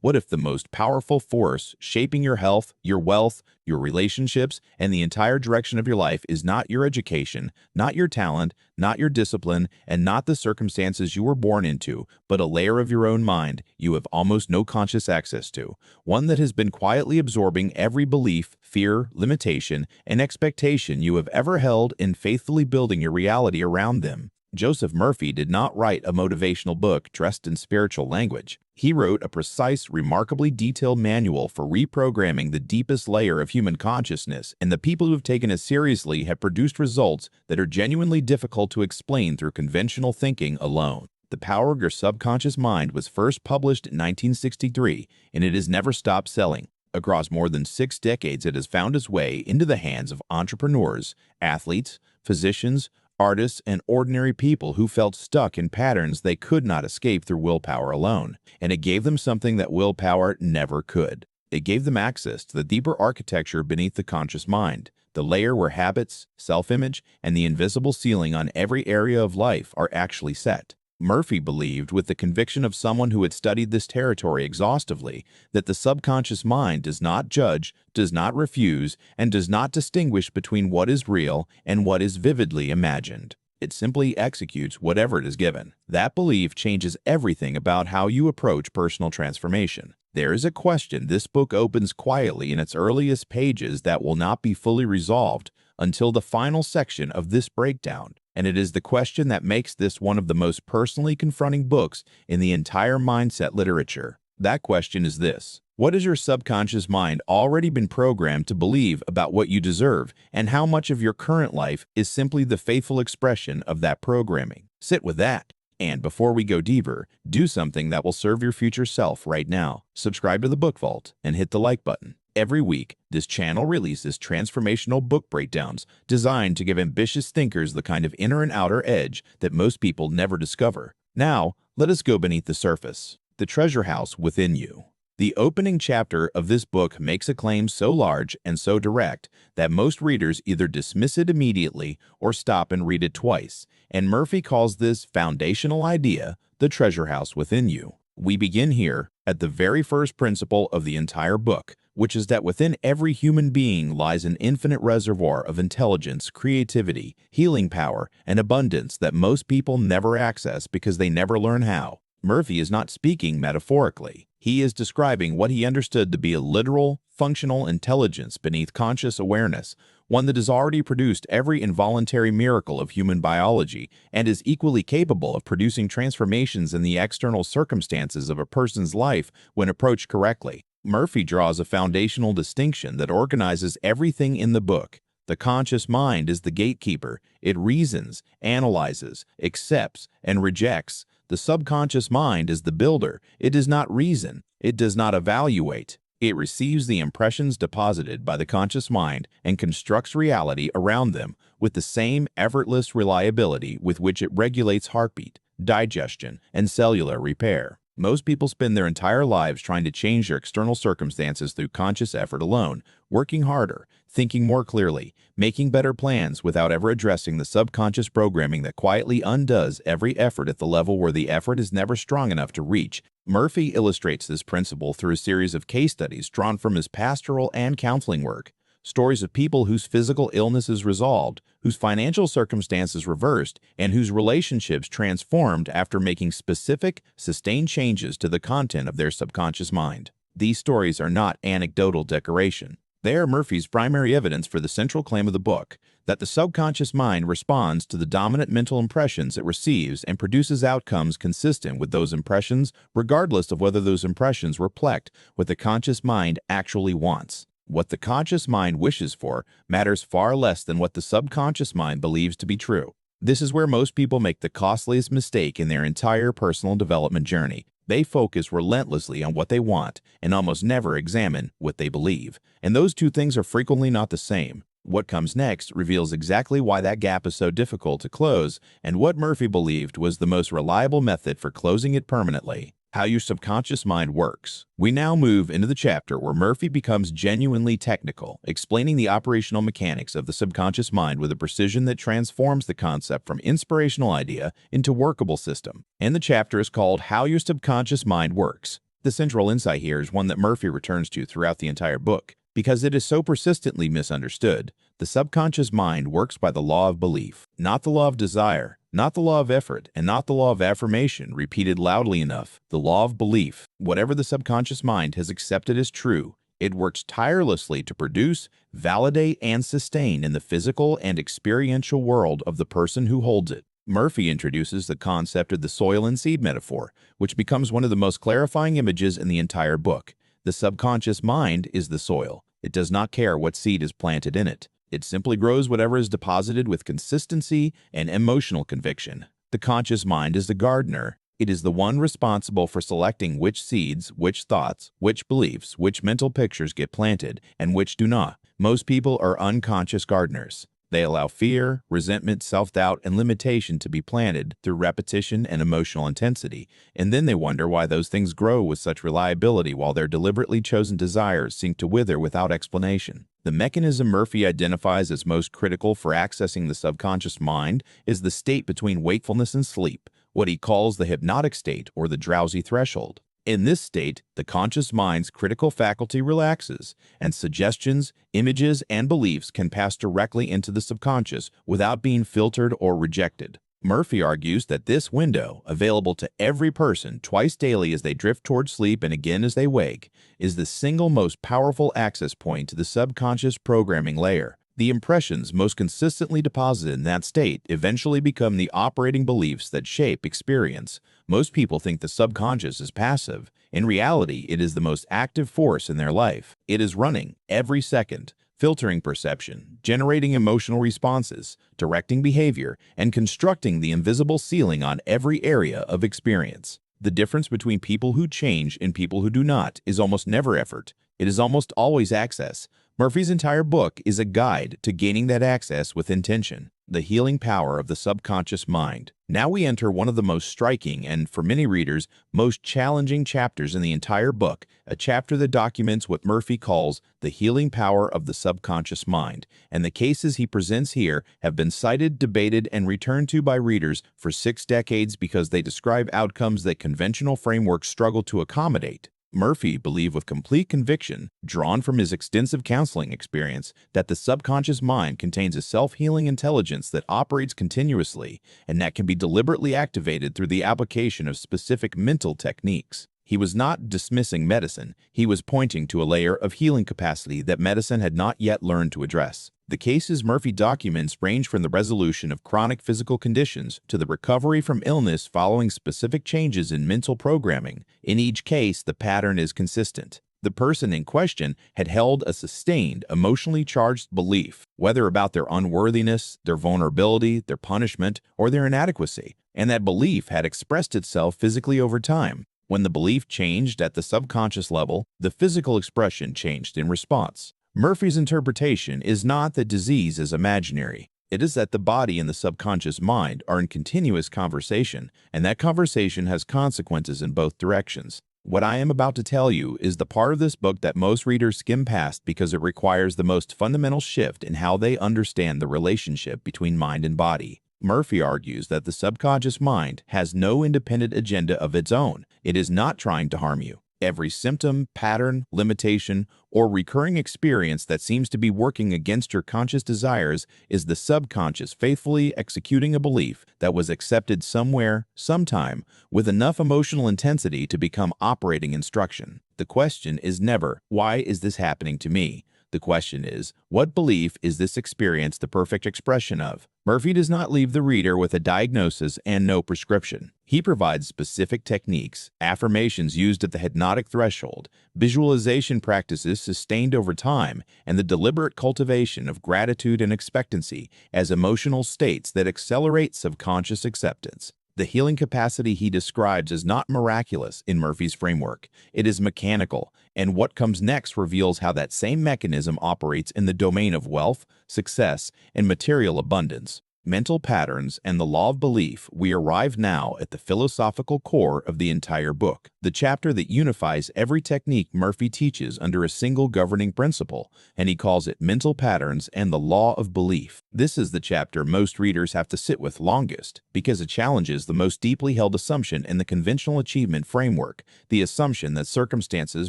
What if the most powerful force shaping your health, your wealth, your relationships, and the entire direction of your life is not your education, not your talent, not your discipline, and not the circumstances you were born into, but a layer of your own mind you have almost no conscious access to, one that has been quietly absorbing every belief, fear, limitation, and expectation you have ever held and faithfully building your reality around them? Joseph Murphy did not write a motivational book dressed in spiritual language. He wrote a precise, remarkably detailed manual for reprogramming the deepest layer of human consciousness, and the people who have taken it seriously have produced results that are genuinely difficult to explain through conventional thinking alone. The Power of Your Subconscious Mind was first published in 1963, and it has never stopped selling. Across more than 6 decades, it has found its way into the hands of entrepreneurs, athletes, physicians, artists, and ordinary people who felt stuck in patterns they could not escape through willpower alone. And it gave them something that willpower never could. It gave them access to the deeper architecture beneath the conscious mind, the layer where habits, self-image, and the invisible ceiling on every area of life are actually set. Murphy believed, with the conviction of someone who had studied this territory exhaustively, that the subconscious mind does not judge, does not refuse, and does not distinguish between what is real and what is vividly imagined. It simply executes whatever it is given. That belief changes everything about how you approach personal transformation. There is a question this book opens quietly in its earliest pages that will not be fully resolved until the final section of this breakdown. And it is the question that makes this one of the most personally confronting books in the entire mindset literature. That question is this: what has your subconscious mind already been programmed to believe about what you deserve, and how much of your current life is simply the faithful expression of that programming? Sit with that. And before we go deeper, do something that will serve your future self right now. Subscribe to the Book Vault and hit the like button. Every week, this channel releases transformational book breakdowns designed to give ambitious thinkers the kind of inner and outer edge that most people never discover. Now, let us go beneath the surface. The Treasure House Within You. The opening chapter of this book makes a claim so large and so direct that most readers either dismiss it immediately or stop and read it twice, and Murphy calls this foundational idea the treasure house within you. We begin here at the very first principle of the entire book, which is that within every human being lies an infinite reservoir of intelligence, creativity, healing power, and abundance that most people never access because they never learn how. Murphy is not speaking metaphorically. He is describing what he understood to be a literal, functional intelligence beneath conscious awareness, one that has already produced every involuntary miracle of human biology and is equally capable of producing transformations in the external circumstances of a person's life when approached correctly. Murphy draws a foundational distinction that organizes everything in the book. The conscious mind is the gatekeeper. It reasons, analyzes, accepts, and rejects. The subconscious mind is the builder. It does not reason. It does not evaluate. It receives the impressions deposited by the conscious mind and constructs reality around them with the same effortless reliability with which it regulates heartbeat, digestion, and cellular repair. Most people spend their entire lives trying to change their external circumstances through conscious effort alone, working harder, thinking more clearly, making better plans without ever addressing the subconscious programming that quietly undoes every effort at the level where the effort is never strong enough to reach. Murphy illustrates this principle through a series of case studies drawn from his pastoral and counseling work. Stories of people whose physical illness is resolved, whose financial circumstances reversed, and whose relationships transformed after making specific, sustained changes to the content of their subconscious mind. These stories are not anecdotal decoration. They are Murphy's primary evidence for the central claim of the book, that the subconscious mind responds to the dominant mental impressions it receives and produces outcomes consistent with those impressions, regardless of whether those impressions reflect what the conscious mind actually wants. What the conscious mind wishes for matters far less than what the subconscious mind believes to be true. This is where most people make the costliest mistake in their entire personal development journey. They focus relentlessly on what they want and almost never examine what they believe. And those two things are frequently not the same. What comes next reveals exactly why that gap is so difficult to close and what Murphy believed was the most reliable method for closing it permanently. How your subconscious mind works. We now move into the chapter where Murphy becomes genuinely technical, explaining the operational mechanics of the subconscious mind with a precision that transforms the concept from inspirational idea into workable system. And the chapter is called How Your Subconscious Mind Works. The central insight here is one that Murphy returns to throughout the entire book. Because it is so persistently misunderstood, the subconscious mind works by the law of belief, not the law of desire, not the law of effort, and not the law of affirmation repeated loudly enough. The law of belief. Whatever the subconscious mind has accepted as true, it works tirelessly to produce, validate, and sustain in the physical and experiential world of the person who holds it. Murphy introduces the concept of the soil and seed metaphor, which becomes one of the most clarifying images in the entire book. The subconscious mind is the soil. It does not care what seed is planted in it. It simply grows whatever is deposited with consistency and emotional conviction. The conscious mind is the gardener. It is the one responsible for selecting which seeds, which thoughts, which beliefs, which mental pictures get planted, and which do not. Most people are unconscious gardeners. They allow fear, resentment, self-doubt, and limitation to be planted through repetition and emotional intensity, and then they wonder why those things grow with such reliability while their deliberately chosen desires seem to wither without explanation. The mechanism Murphy identifies as most critical for accessing the subconscious mind is the state between wakefulness and sleep, what he calls the hypnotic state or the drowsy threshold. In this state, the conscious mind's critical faculty relaxes, and suggestions, images, and beliefs can pass directly into the subconscious without being filtered or rejected. Murphy argues that this window, available to every person twice daily as they drift toward sleep and again as they wake, is the single most powerful access point to the subconscious programming layer. The impressions most consistently deposited in that state eventually become the operating beliefs that shape experience. Most people think the subconscious is passive. In reality, it is the most active force in their life. It is running every second, filtering perception, generating emotional responses, directing behavior, and constructing the invisible ceiling on every area of experience. The difference between people who change and people who do not is almost never effort. It is almost always access. Murphy's entire book is a guide to gaining that access with intention. The healing power of the subconscious mind. Now we enter one of the most striking and, for many readers, most challenging chapters in the entire book, a chapter that documents what Murphy calls the healing power of the subconscious mind, and the cases he presents here have been cited, debated, and returned to by readers for 6 decades because they describe outcomes that conventional frameworks struggle to accommodate. Murphy believed with complete conviction, drawn from his extensive counseling experience, that the subconscious mind contains a self-healing intelligence that operates continuously and that can be deliberately activated through the application of specific mental techniques. He was not dismissing medicine. He was pointing to a layer of healing capacity that medicine had not yet learned to address. The cases Murphy documents range from the resolution of chronic physical conditions to the recovery from illness following specific changes in mental programming. In each case, the pattern is consistent. The person in question had held a sustained, emotionally charged belief, whether about their unworthiness, their vulnerability, their punishment, or their inadequacy, and that belief had expressed itself physically over time. When the belief changed at the subconscious level, the physical expression changed in response. Murphy's interpretation is not that disease is imaginary. It is that the body and the subconscious mind are in continuous conversation, and that conversation has consequences in both directions. What I am about to tell you is the part of this book that most readers skim past because it requires the most fundamental shift in how they understand the relationship between mind and body. Murphy argues that the subconscious mind has no independent agenda of its own. It is not trying to harm you. Every symptom, pattern, limitation, or recurring experience that seems to be working against your conscious desires is the subconscious faithfully executing a belief that was accepted somewhere, sometime, with enough emotional intensity to become operating instruction. The question is never, why is this happening to me? The question is, what belief is this experience the perfect expression of? Murphy does not leave the reader with a diagnosis and no prescription. He provides specific techniques, affirmations used at the hypnotic threshold, visualization practices sustained over time, and the deliberate cultivation of gratitude and expectancy as emotional states that accelerate subconscious acceptance. The healing capacity he describes is not miraculous in Murphy's framework. It is mechanical, and what comes next reveals how that same mechanism operates in the domain of wealth, success, and material abundance. Mental Patterns and the Law of Belief, we arrive now at the philosophical core of the entire book, the chapter that unifies every technique Murphy teaches under a single governing principle, and he calls it Mental Patterns and the Law of Belief. This is the chapter most readers have to sit with longest, because it challenges the most deeply held assumption in the conventional achievement framework, the assumption that circumstances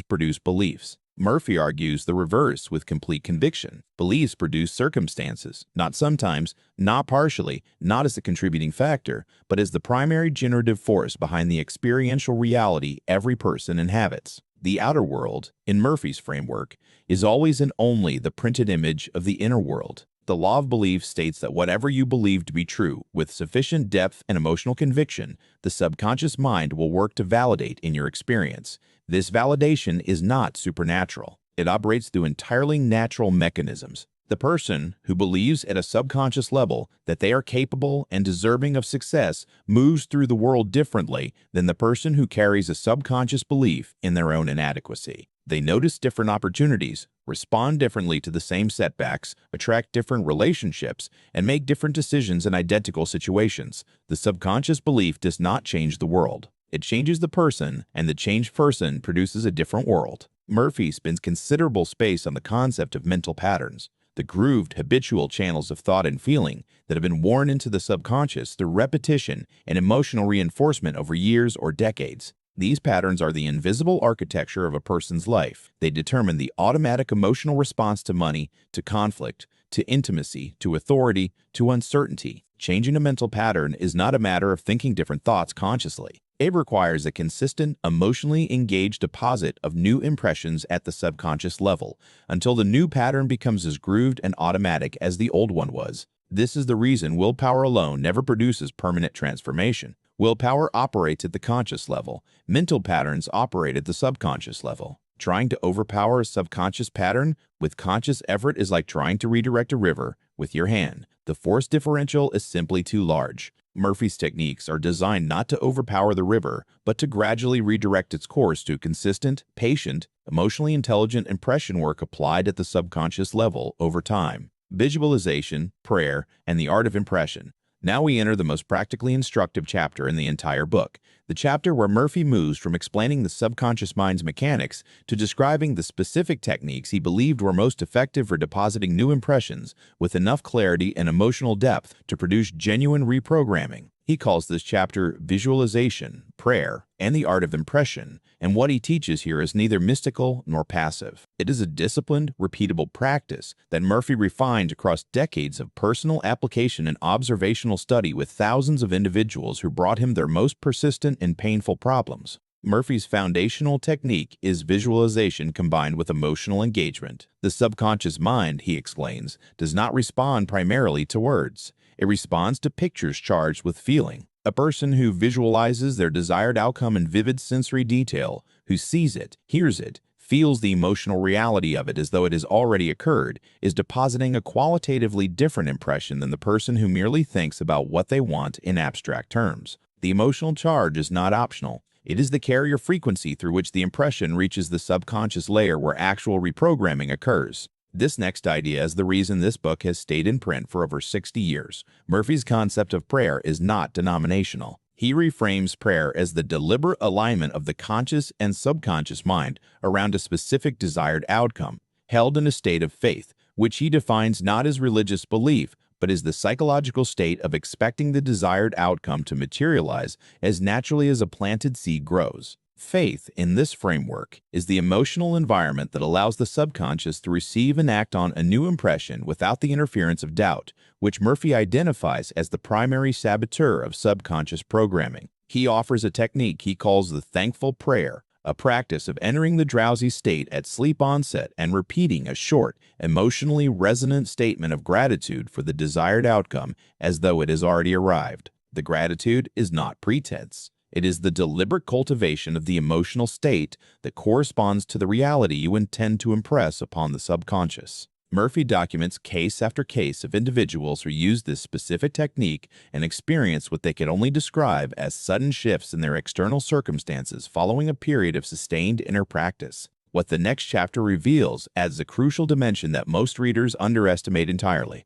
produce beliefs. Murphy argues the reverse with complete conviction. Beliefs produce circumstances, not sometimes, not partially, not as a contributing factor, but as the primary generative force behind the experiential reality every person inhabits. The outer world, in Murphy's framework, is always and only the printed image of the inner world. The law of belief states that whatever you believe to be true, with sufficient depth and emotional conviction, the subconscious mind will work to validate in your experience. This validation is not supernatural. It operates through entirely natural mechanisms. The person who believes at a subconscious level that they are capable and deserving of success moves through the world differently than the person who carries a subconscious belief in their own inadequacy. They notice different opportunities, respond differently to the same setbacks, attract different relationships, and make different decisions in identical situations. The subconscious belief does not change the world. It changes the person, and the changed person produces a different world. Murphy spends considerable space on the concept of mental patterns, the grooved, habitual channels of thought and feeling that have been worn into the subconscious through repetition and emotional reinforcement over years or decades. These patterns are the invisible architecture of a person's life. They determine the automatic emotional response to money, to conflict, to intimacy, to authority, to uncertainty. Changing a mental pattern is not a matter of thinking different thoughts consciously. It requires a consistent, emotionally engaged deposit of new impressions at the subconscious level until the new pattern becomes as grooved and automatic as the old one was. This is the reason willpower alone never produces permanent transformation. Willpower operates at the conscious level. Mental patterns operate at the subconscious level. Trying to overpower a subconscious pattern with conscious effort is like trying to redirect a river with your hand. The force differential is simply too large. Murphy's techniques are designed not to overpower the river, but to gradually redirect its course to consistent, patient, emotionally intelligent impression work applied at the subconscious level over time. Visualization, prayer, and the art of impression. Now we enter the most practically instructive chapter in the entire book, the chapter where Murphy moves from explaining the subconscious mind's mechanics to describing the specific techniques he believed were most effective for depositing new impressions with enough clarity and emotional depth to produce genuine reprogramming. He calls this chapter Visualization, Prayer, and the Art of Impression, and what he teaches here is neither mystical nor passive. It is a disciplined, repeatable practice that Murphy refined across decades of personal application and observational study with thousands of individuals who brought him their most persistent and painful problems. Murphy's foundational technique is visualization combined with emotional engagement. The subconscious mind, he explains, does not respond primarily to words. It responds to pictures charged with feeling. A person who visualizes their desired outcome in vivid sensory detail, who sees it, hears it, feels the emotional reality of it as though it has already occurred, is depositing a qualitatively different impression than the person who merely thinks about what they want in abstract terms. The emotional charge is not optional. It is the carrier frequency through which the impression reaches the subconscious layer where actual reprogramming occurs. This next idea is the reason this book has stayed in print for over 60 years. Murphy's concept of prayer is not denominational. He reframes prayer as the deliberate alignment of the conscious and subconscious mind around a specific desired outcome, held in a state of faith, which he defines not as religious belief, but as the psychological state of expecting the desired outcome to materialize as naturally as a planted seed grows. Faith, in this framework, is the emotional environment that allows the subconscious to receive and act on a new impression without the interference of doubt, which Murphy identifies as the primary saboteur of subconscious programming. He offers a technique he calls the thankful prayer, a practice of entering the drowsy state at sleep onset and repeating a short, emotionally resonant statement of gratitude for the desired outcome as though it has already arrived. The gratitude is not pretense. It is the deliberate cultivation of the emotional state that corresponds to the reality you intend to impress upon the subconscious. Murphy documents case after case of individuals who use this specific technique and experience what they could only describe as sudden shifts in their external circumstances following a period of sustained inner practice. What the next chapter reveals adds a crucial dimension that most readers underestimate entirely.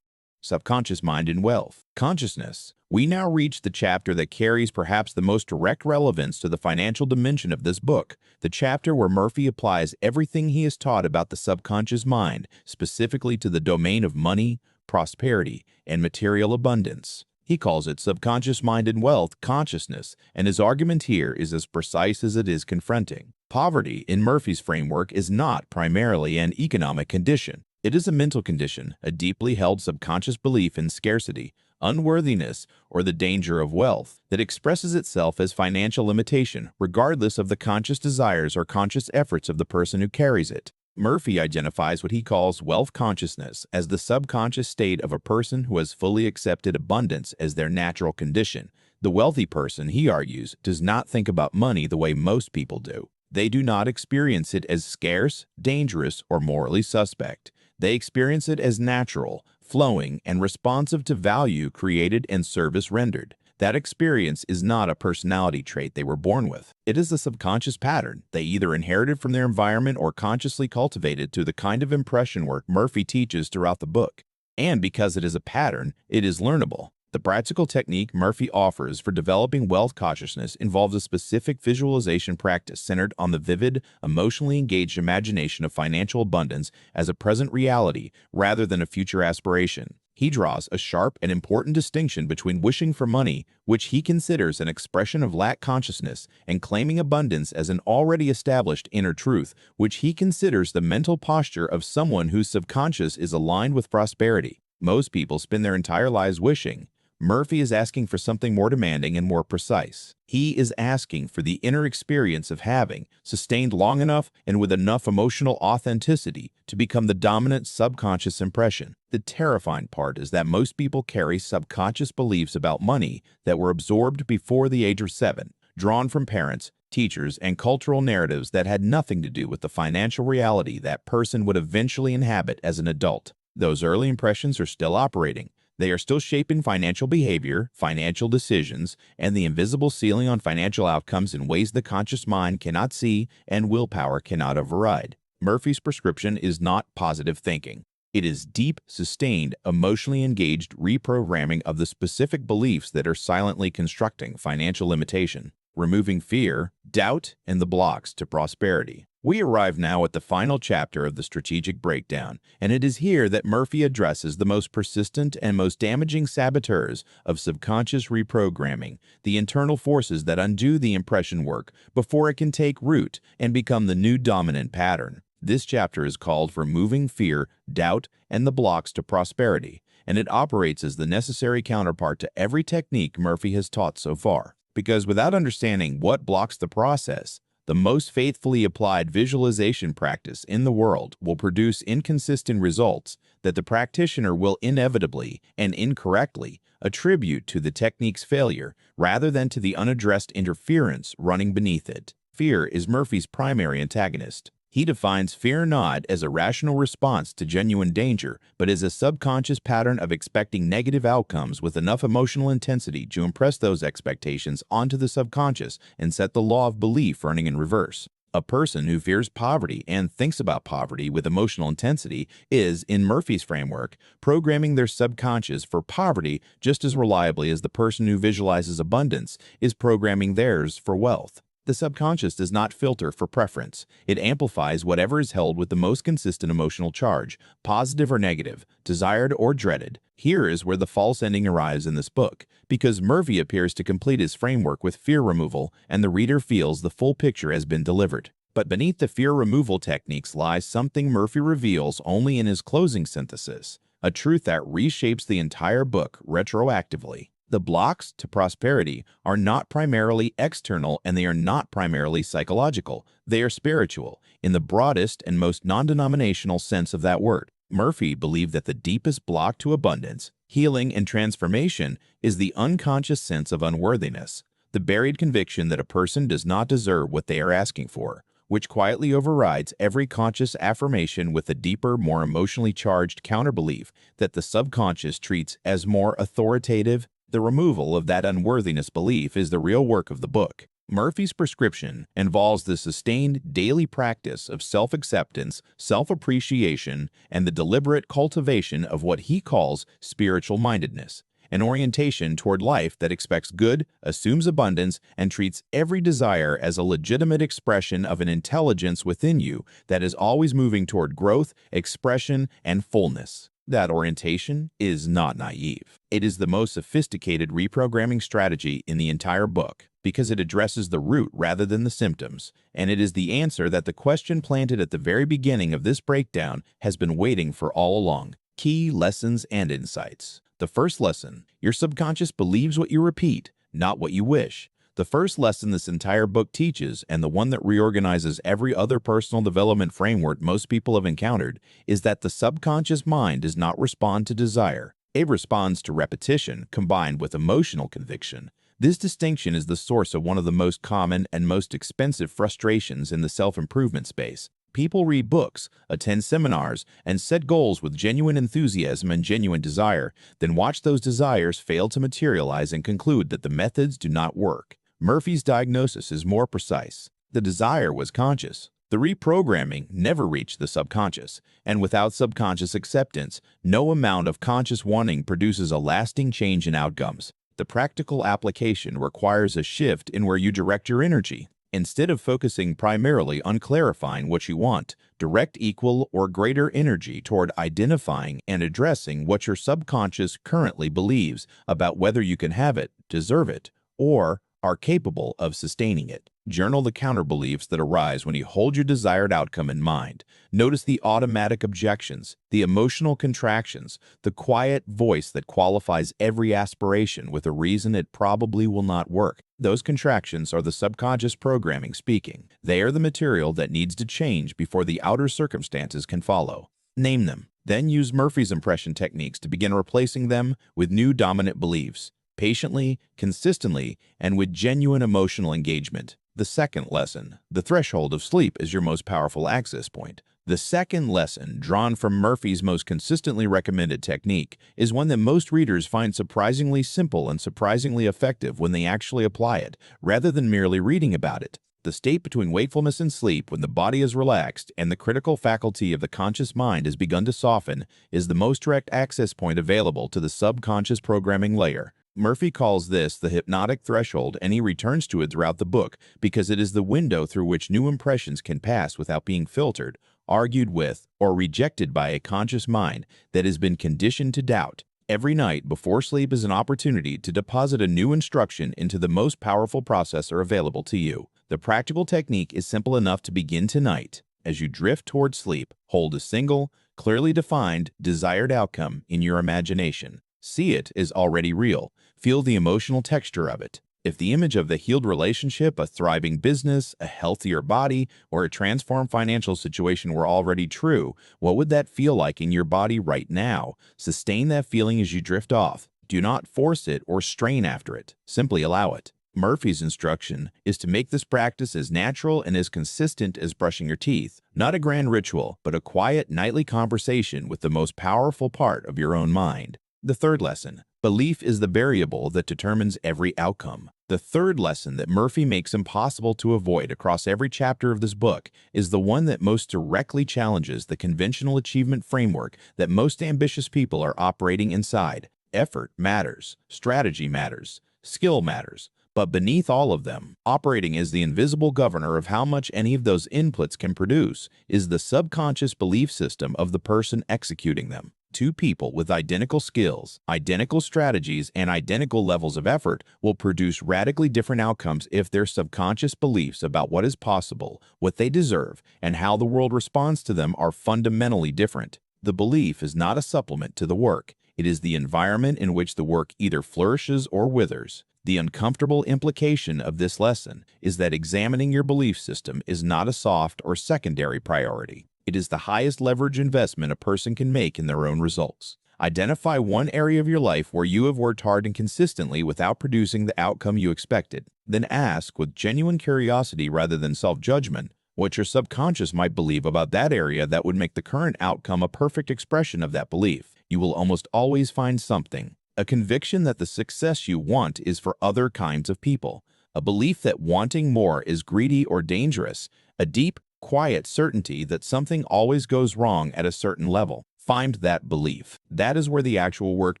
Subconscious Mind and Wealth. Consciousness. We now reach the chapter that carries perhaps the most direct relevance to the financial dimension of this book, the chapter where Murphy applies everything he has taught about the subconscious mind, specifically to the domain of money, prosperity, and material abundance. He calls it subconscious mind and wealth consciousness, and his argument here is as precise as it is confronting. Poverty, in Murphy's framework, is not primarily an economic condition. It is a mental condition, a deeply held subconscious belief in scarcity, unworthiness, or the danger of wealth that expresses itself as financial limitation, regardless of the conscious desires or conscious efforts of the person who carries it. Murphy identifies what he calls wealth consciousness as the subconscious state of a person who has fully accepted abundance as their natural condition. The wealthy person, he argues, does not think about money the way most people do. They do not experience it as scarce, dangerous, or morally suspect. They experience it as natural, flowing, and responsive to value created and service rendered. That experience is not a personality trait they were born with. It is a subconscious pattern they either inherited from their environment or consciously cultivated through the kind of impression work Murphy teaches throughout the book. And because it is a pattern, it is learnable. The practical technique Murphy offers for developing wealth consciousness involves a specific visualization practice centered on the vivid, emotionally engaged imagination of financial abundance as a present reality rather than a future aspiration. He draws a sharp and important distinction between wishing for money, which he considers an expression of lack consciousness, and claiming abundance as an already established inner truth, which he considers the mental posture of someone whose subconscious is aligned with prosperity. Most people spend their entire lives wishing. Murphy is asking for something more demanding and more precise. He is asking for the inner experience of having, sustained long enough and with enough emotional authenticity to become the dominant subconscious impression. The terrifying part is that most people carry subconscious beliefs about money that were absorbed before the age of 7, drawn from parents, teachers, and cultural narratives that had nothing to do with the financial reality that person would eventually inhabit as an adult. Those early impressions are still operating. They are still shaping financial behavior, financial decisions, and the invisible ceiling on financial outcomes in ways the conscious mind cannot see and willpower cannot override. Murphy's prescription is not positive thinking. It is deep, sustained, emotionally engaged reprogramming of the specific beliefs that are silently constructing financial limitation, removing fear, doubt, and the blocks to prosperity. We arrive now at the final chapter of the strategic breakdown, and it is here that Murphy addresses the most persistent and most damaging saboteurs of subconscious reprogramming, the internal forces that undo the impression work before it can take root and become the new dominant pattern. This chapter is called Removing Fear, Doubt, and the Blocks to Prosperity, and it operates as the necessary counterpart to every technique Murphy has taught so far. Because without understanding what blocks the process, the most faithfully applied visualization practice in the world will produce inconsistent results that the practitioner will inevitably and incorrectly attribute to the technique's failure rather than to the unaddressed interference running beneath it. Fear is Murphy's primary antagonist. He defines fear not as a rational response to genuine danger, but as a subconscious pattern of expecting negative outcomes with enough emotional intensity to impress those expectations onto the subconscious and set the law of belief running in reverse. A person who fears poverty and thinks about poverty with emotional intensity is, in Murphy's framework, programming their subconscious for poverty just as reliably as the person who visualizes abundance is programming theirs for wealth. The subconscious does not filter for preference. It amplifies whatever is held with the most consistent emotional charge, positive or negative, desired or dreaded. Here is where the false ending arrives in this book, because Murphy appears to complete his framework with fear removal, and the reader feels the full picture has been delivered. But beneath the fear removal techniques lies something Murphy reveals only in his closing synthesis, a truth that reshapes the entire book retroactively. The blocks to prosperity are not primarily external and they are not primarily psychological. They are spiritual, in the broadest and most non-denominational sense of that word. Murphy believed that the deepest block to abundance, healing, and transformation is the unconscious sense of unworthiness, the buried conviction that a person does not deserve what they are asking for, which quietly overrides every conscious affirmation with a deeper, more emotionally charged counterbelief that the subconscious treats as more authoritative. The removal of that unworthiness belief is the real work of the book. Murphy's prescription involves the sustained daily practice of self-acceptance, self-appreciation, and the deliberate cultivation of what he calls spiritual mindedness, an orientation toward life that expects good, assumes abundance, and treats every desire as a legitimate expression of an intelligence within you that is always moving toward growth, expression, and fullness. That orientation is not naive. It is the most sophisticated reprogramming strategy in the entire book because it addresses the root rather than the symptoms, and it is the answer that the question planted at the very beginning of this breakdown has been waiting for all along. Key lessons and insights. The first lesson: your subconscious believes what you repeat, not what you wish. The first lesson this entire book teaches, and the one that reorganizes every other personal development framework most people have encountered, is that the subconscious mind does not respond to desire. It responds to repetition combined with emotional conviction. This distinction is the source of one of the most common and most expensive frustrations in the self-improvement space. People read books, attend seminars, and set goals with genuine enthusiasm and genuine desire, then watch those desires fail to materialize and conclude that the methods do not work. Murphy's diagnosis is more precise. The desire was conscious. The reprogramming never reached the subconscious, and without subconscious acceptance, no amount of conscious wanting produces a lasting change in outcomes. The practical application requires a shift in where you direct your energy. Instead of focusing primarily on clarifying what you want, direct equal or greater energy toward identifying and addressing what your subconscious currently believes about whether you can have it, deserve it, or are capable of sustaining it. Journal the counter-beliefs that arise when you hold your desired outcome in mind. Notice the automatic objections, the emotional contractions, the quiet voice that qualifies every aspiration with a reason it probably will not work. Those contractions are the subconscious programming speaking. They are the material that needs to change before the outer circumstances can follow. Name them. Then use Murphy's impression techniques to begin replacing them with new dominant beliefs. Patiently, consistently, and with genuine emotional engagement. The second lesson: the threshold of sleep is your most powerful access point. The second lesson, drawn from Murphy's most consistently recommended technique, is one that most readers find surprisingly simple and surprisingly effective when they actually apply it, rather than merely reading about it. The state between wakefulness and sleep, when the body is relaxed and the critical faculty of the conscious mind has begun to soften, is the most direct access point available to the subconscious programming layer. Murphy calls this the hypnotic threshold, and he returns to it throughout the book because it is the window through which new impressions can pass without being filtered, argued with, or rejected by a conscious mind that has been conditioned to doubt. Every night before sleep is an opportunity to deposit a new instruction into the most powerful processor available to you. The practical technique is simple enough to begin tonight. As you drift toward sleep, hold a single, clearly defined, desired outcome in your imagination. See it as already real. Feel the emotional texture of it. If the image of the healed relationship, a thriving business, a healthier body, or a transformed financial situation were already true, what would that feel like in your body right now? Sustain that feeling as you drift off. Do not force it or strain after it. Simply allow it. Murphy's instruction is to make this practice as natural and as consistent as brushing your teeth. Not a grand ritual, but a quiet nightly conversation with the most powerful part of your own mind. The third lesson: belief is the variable that determines every outcome. The third lesson that Murphy makes impossible to avoid across every chapter of this book is the one that most directly challenges the conventional achievement framework that most ambitious people are operating inside. Effort matters, strategy matters, skill matters, but beneath all of them, operating as the invisible governor of how much any of those inputs can produce, is the subconscious belief system of the person executing them. Two people with identical skills, identical strategies, and identical levels of effort will produce radically different outcomes if their subconscious beliefs about what is possible, what they deserve, and how the world responds to them are fundamentally different. The belief is not a supplement to the work. It is the environment in which the work either flourishes or withers. The uncomfortable implication of this lesson is that examining your belief system is not a soft or secondary priority. It is the highest leverage investment a person can make in their own results. Identify one area of your life where you have worked hard and consistently without producing the outcome you expected. Then ask, with genuine curiosity rather than self-judgment, what your subconscious might believe about that area that would make the current outcome a perfect expression of that belief. You will almost always find something. A conviction that the success you want is for other kinds of people. a belief that wanting more is greedy or dangerous, a deep, quiet certainty that something always goes wrong at a certain level. Find that belief. That is where the actual work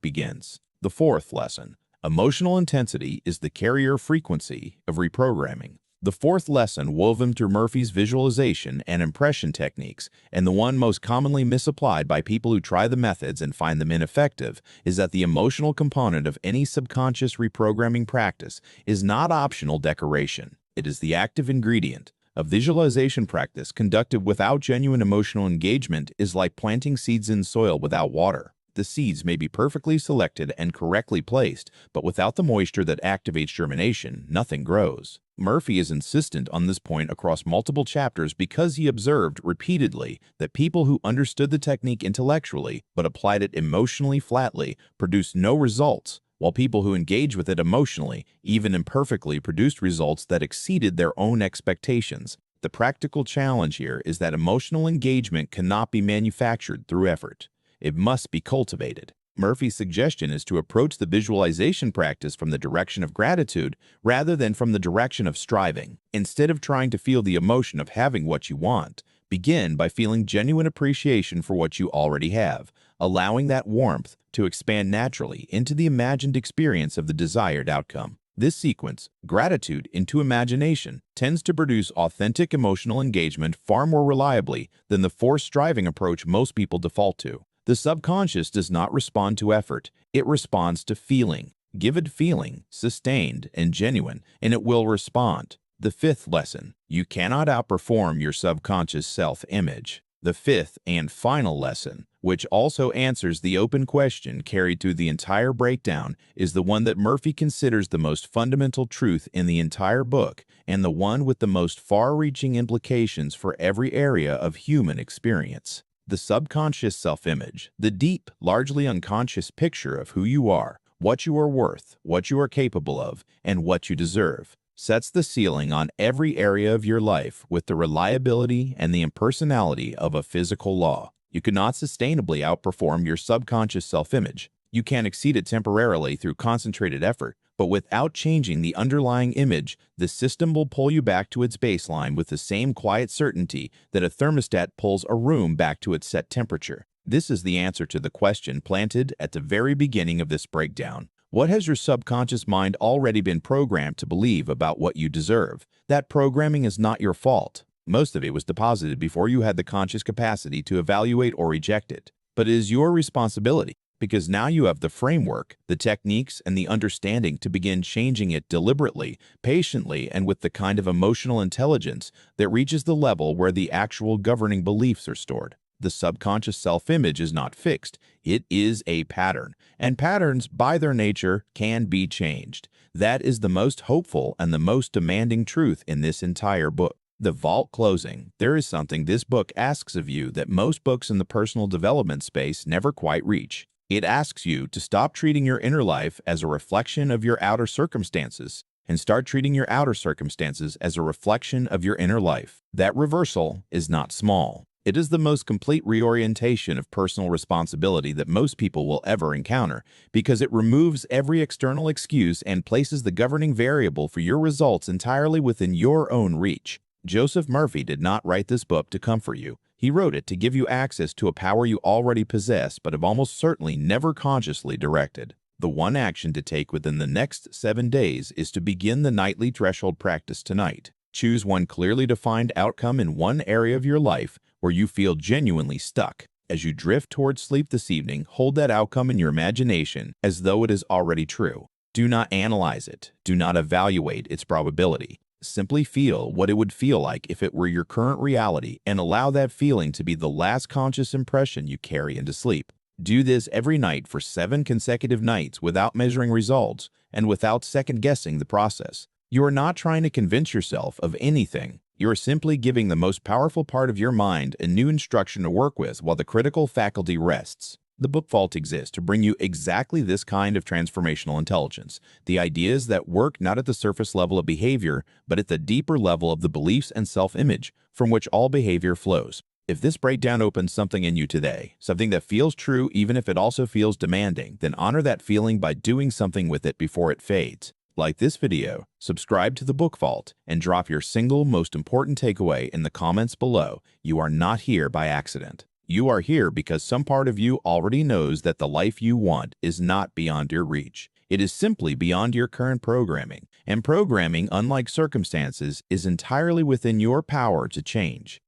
begins. The fourth lesson. Emotional intensity is the carrier frequency of reprogramming. The fourth lesson, woven through Murphy's visualization and impression techniques, and the one most commonly misapplied by people who try the methods and find them ineffective, is that the emotional component of any subconscious reprogramming practice is not optional decoration. It is the active ingredient. A visualization practice conducted without genuine emotional engagement is like planting seeds in soil without water. The seeds may be perfectly selected and correctly placed, but without the moisture that activates germination, nothing grows. Murphy is insistent on this point across multiple chapters because he observed repeatedly that people who understood the technique intellectually but applied it emotionally flatly produced no results, while people who engaged with it emotionally, even imperfectly, produced results that exceeded their own expectations. The practical challenge here is that emotional engagement cannot be manufactured through effort. It must be cultivated. Murphy's suggestion is to approach the visualization practice from the direction of gratitude rather than from the direction of striving. Instead of trying to feel the emotion of having what you want, begin by feeling genuine appreciation for what you already have, allowing that warmth to expand naturally into the imagined experience of the desired outcome. This sequence, gratitude into imagination, tends to produce authentic emotional engagement far more reliably than the forced striving approach most people default to. The subconscious does not respond to effort, it responds to feeling. Give it feeling, sustained and genuine, and it will respond. The fifth lesson, you cannot outperform your subconscious self-image. The fifth and final lesson, which also answers the open question carried through the entire breakdown, is the one that Murphy considers the most fundamental truth in the entire book and the one with the most far-reaching implications for every area of human experience. The subconscious self-image, the deep, largely unconscious picture of who you are, what you are worth, what you are capable of, and what you deserve, sets the ceiling on every area of your life with the reliability and the impersonality of a physical law. You cannot sustainably outperform your subconscious self-image. You can exceed it temporarily through concentrated effort, but without changing the underlying image, the system will pull you back to its baseline with the same quiet certainty that a thermostat pulls a room back to its set temperature. This is the answer to the question planted at the very beginning of this breakdown. What has your subconscious mind already been programmed to believe about what you deserve? That programming is not your fault. Most of it was deposited before you had the conscious capacity to evaluate or reject it. But it is your responsibility, because now you have the framework, the techniques, and the understanding to begin changing it deliberately, patiently, and with the kind of emotional intelligence that reaches the level where the actual governing beliefs are stored. The subconscious self-image is not fixed. It is a pattern, and patterns, by their nature, can be changed. That is the most hopeful and the most demanding truth in this entire book. The vault closing. There is something this book asks of you that most books in the personal development space never quite reach. It asks you to stop treating your inner life as a reflection of your outer circumstances and start treating your outer circumstances as a reflection of your inner life. That reversal is not small. It is the most complete reorientation of personal responsibility that most people will ever encounter because it removes every external excuse and places the governing variable for your results entirely within your own reach. Joseph Murphy did not write this book to comfort you. He wrote it to give you access to a power you already possess but have almost certainly never consciously directed. The one action to take within the next 7 days is to begin the nightly threshold practice tonight. Choose one clearly defined outcome in one area of your life where you feel genuinely stuck. As you drift towards sleep this evening, hold that outcome in your imagination as though it is already true. Do not analyze it. Do not evaluate its probability. Simply feel what it would feel like if it were your current reality and allow that feeling to be the last conscious impression you carry into sleep. Do this every night for 7 consecutive nights without measuring results and without second-guessing the process. You are not trying to convince yourself of anything. You are simply giving the most powerful part of your mind a new instruction to work with while the critical faculty rests. The book vault exists to bring you exactly this kind of transformational intelligence. The ideas that work not at the surface level of behavior, but at the deeper level of the beliefs and self-image from which all behavior flows. If this breakdown opens something in you today, something that feels true even if it also feels demanding, then honor that feeling by doing something with it before it fades. Like this video, subscribe to the Book Vault, and drop your single most important takeaway in the comments below. You are not here by accident. You are here because some part of you already knows that the life you want is not beyond your reach. It is simply beyond your current programming. And programming, unlike circumstances, is entirely within your power to change.